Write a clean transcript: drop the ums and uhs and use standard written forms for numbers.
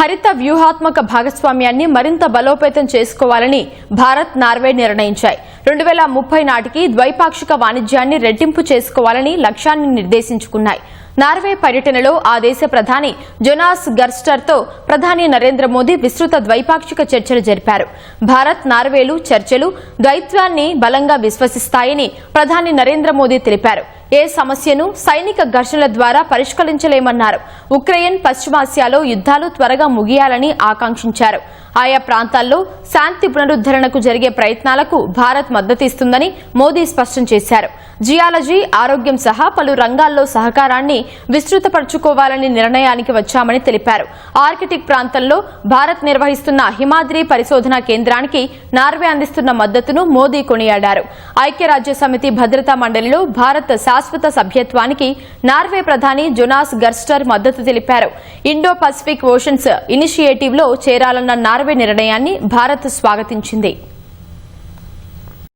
హరిత వ్యూహాత్మక భాగస్వామ్యాన్ని మరింత బలోపేతం చేసుకోవాలని భారత్, నార్వే నిర్ణయించాయి. 2030 నాటికి ద్వైపాక్షిక వాణిజ్యాన్ని రెట్టింపు చేసుకోవాలని లక్ష్యాన్ని నిర్దేశించుకున్నాయి. నార్వే పర్యటనలో ఆ దేశ ప్రధాని జోనాస్ గర్స్టర్తో ప్రధాని నరేంద్ర మోదీ విస్తృత ద్వైపాక్షిక చర్చలు జరిపారు. భారత్, నార్వేలు చర్చలు ద్వైత్వాన్ని బలంగా విశ్వసిస్తాయని ప్రధాని నరేంద్ర మోదీ తెలిపారు. ఏ సమస్యను సైనిక ఘర్షణల ద్వారా పరిష్కరించలేమన్నారు. ఉక్రెయిన్, పశ్చిమాసియాలో యుద్ధాలు త్వరగా ముగియాలని ఆకాంక్షించారు. ఆయా ప్రాంతాల్లో శాంతి పునరుద్దరణకు జరిగే ప్రయత్నాలకు భారత్ మద్దతిస్తుందని మోదీ స్పష్టం చేశారు. జియాలజీ, ఆరోగ్యం సహా పలు రంగాల్లో సహకారాన్ని విస్తృతపరచుకోవాలని నిర్ణయానికి వచ్చామని తెలిపారు. ఆర్కిటిక్ ప్రాంతంలో భారత్ నిర్వహిస్తున్న హిమాద్రి పరిశోధనా కేంద్రానికి నార్వే అందిస్తున్న మద్దతును మోదీ కొనియాడారు. ఐక్యరాజ్య సమితి భద్రతా మండలిలో భారత్ శాశ్వత సభ్యత్వానికి నార్వే ప్రధాని జోనాస్ గర్స్టర్ మద్దతు తెలిపారు. ఇండో పసిఫిక్ ఓషన్స్ ఇనిషియేటివ్లో చేరాలన్న నార్వే నిర్ణయాన్ని భారత్ స్వాగతించింది.